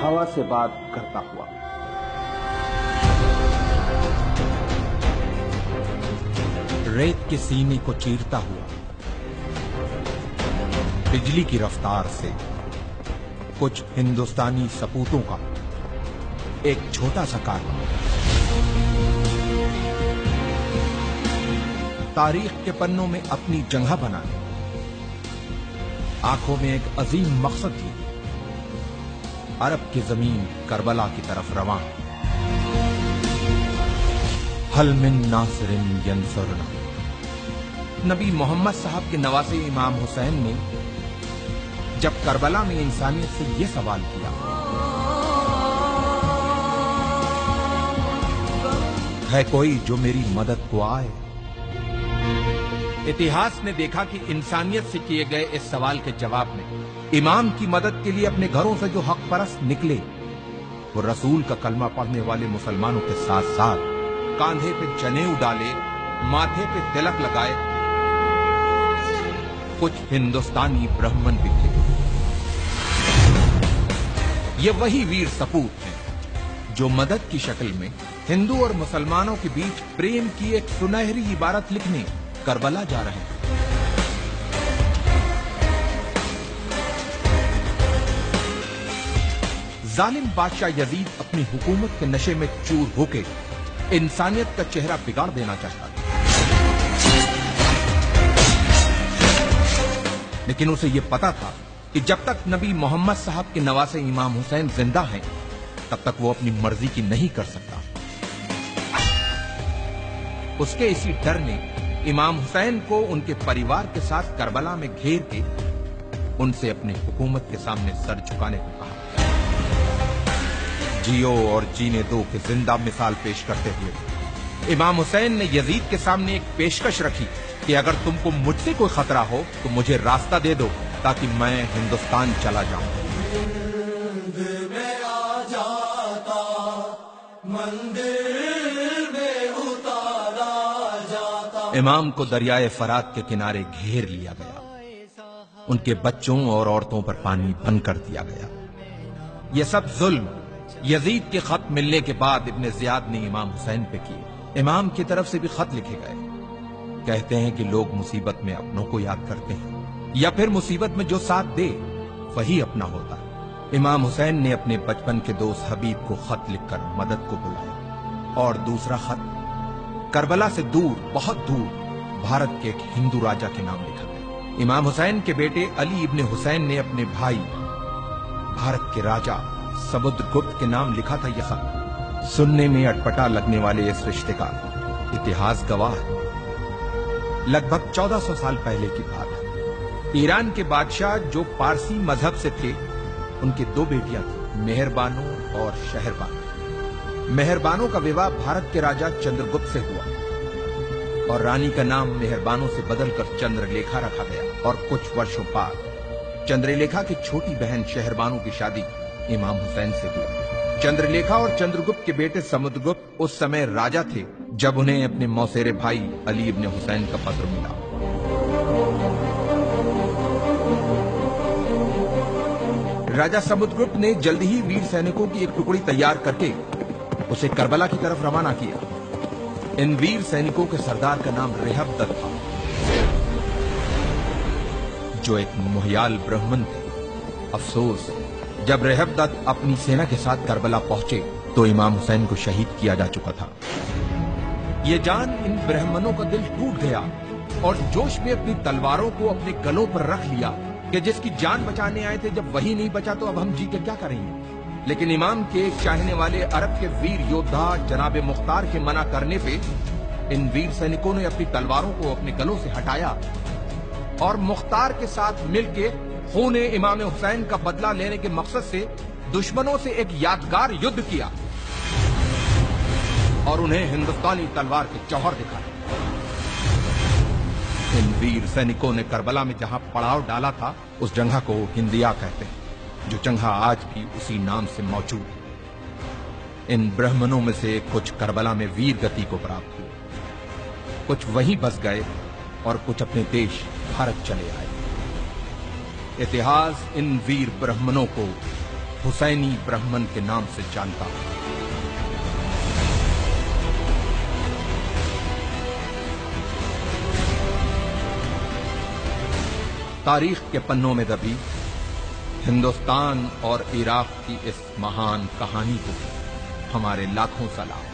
हवा से बात करता हुआ। रेत के सीने को चीरता हुआ, बिजली की रफ्तार से कुछ हिंदुस्तानी सपूतों का एक छोटा सा कारवां तारीख के पन्नों में अपनी जगह बनाने, आंखों में एक अजीम मकसद लिए अरब की जमीन करबला की तरफ रवां। हल मिन नासिरिन यंसुरना। नबी मोहम्मद साहब के नवासे इमाम हुसैन ने जब करबला में इंसानियत से यह सवाल किया, है कोई जो मेरी मदद को आए? इतिहास ने देखा कि इंसानियत से किए गए इस सवाल के जवाब में इमाम की मदद के लिए अपने घरों से जो हक परस्त निकले, वो रसूल का कलमा पढ़ने वाले मुसलमानों के साथ साथ कांधे पे जनेऊ डाले, माथे पे तिलक लगाए कुछ हिंदुस्तानी ब्राह्मण भी थे। ये वही वीर सपूत हैं जो मदद की शक्ल में हिंदू और मुसलमानों के बीच प्रेम की एक सुनहरी इबारत लिखने करबला जा रहे हैं। जालिम बादशाह यजीद अपनी हुकूमत के नशे में चूर होके इंसानियत का चेहरा बिगाड़ देना चाहता था, लेकिन उसे यह पता था कि जब तक नबी मोहम्मद साहब के नवासे इमाम हुसैन जिंदा हैं, तब तक वो अपनी मर्जी की नहीं कर सकता। उसके इसी डर ने इमाम हुसैन को उनके परिवार के साथ करबला में घेर के उनसे अपनी हुकूमत के सामने सर झुकाने को कहा। जियो और जीने दो की जिंदा मिसाल पेश करते हुए इमाम हुसैन ने यजीद के सामने एक पेशकश रखी कि अगर तुमको मुझसे कोई खतरा हो तो मुझे रास्ता दे दो ताकि मैं हिंदुस्तान चला जाऊं। इमाम को दरियाए फरात के किनारे घेर लिया गया, उनके बच्चों और औरतों पर पानी बंद कर दिया गया। यह सब जुल्म यजीद के खत मिलने के बाद इब्ने जियाद ने इमाम हुसैन पे किए। इमाम की तरफ से भी खत लिखे गए। कहते हैं कि लोग मुसीबत में अपनों को याद करते हैं या फिर मुसीबत में जो साथ दे वही अपना होता है। इमाम हुसैन ने अपने बचपन के दोस्त हबीब को खत लिखकर मदद को बुलाया और दूसरा खत करबला से दूर, बहुत दूर भारत के एक हिंदू राजा के नाम लिखा गया। इमाम हुसैन के बेटे अली इब्ने हुसैन ने अपने भाई भारत के राजा समुद्रगुप्त के नाम लिखा था यह खत। सुनने में अटपटा लगने वाले इस रिश्ते का इतिहास गवाह है। लगभग 1400 साल पहले की बात है। ईरान के बादशाह जो पारसी मजहब से थे, उनकी दो बेटियां थी, मेहरबानो और शहरबानो। मेहरबानो का विवाह भारत के राजा चंद्रगुप्त से हुआ और रानी का नाम मेहरबानो से बदलकर चंद्रलेखा रखा गया। और कुछ वर्षों बाद चंद्रलेखा की छोटी बहन शहरबानो की शादी इमाम हुसैन से हुई। चंद्रलेखा और चंद्रगुप्त के बेटे समुद्रगुप्त उस समय राजा थे जब उन्हें अपने मौसेरे भाई अली इब्ने हुसैन का पत्र मिला। राजा समुद्रगुप्त ने जल्द ही वीर सैनिकों की एक टुकड़ी तैयार करके उसे करबला की तरफ रवाना किया। इन वीर सैनिकों के सरदार का नाम रेहबदत था, जो एक मोहयाल ब्राह्मण थे। अफसोस, जब रेहबदत अपनी सेना के साथ करबला पहुंचे तो इमाम हुसैन को शहीद किया जा चुका था। ये जान इन ब्राह्मणों का दिल टूट गया और जोश में अपनी तलवारों को अपने गलों पर रख लिया कि जिसकी जान बचाने आए थे, जब वही नहीं बचा तो अब हम जी के क्या करेंगे। लेकिन इमाम के चाहने वाले अरब के वीर योद्धा जनाबे मुख्तार के मना करने पे इन वीर सैनिकों ने अपनी तलवारों को अपने गलों से हटाया और मुख्तार के साथ मिलकर खूने इमाम हुसैन का बदला लेने के मकसद से दुश्मनों से एक यादगार युद्ध किया और उन्हें हिंदुस्तानी तलवार के जौहर दिखाया। इन वीर सैनिकों ने करबला में जहां पड़ाव डाला था, उस जगह को हिंदिया कहते हैं, जो जगह आज भी उसी नाम से मौजूद है। इन ब्राह्मणों में से कुछ करबला में वीर गति को प्राप्त हुए, कुछ वहीं बस गए और कुछ अपने देश भारत चले आए। इतिहास इन वीर ब्राह्मणों को हुसैनी ब्राह्मण के नाम से जानता हूं। तारीख के पन्नों में दबी हिंदुस्तान और इराक की इस महान कहानी को हमारे लाखों सलाम।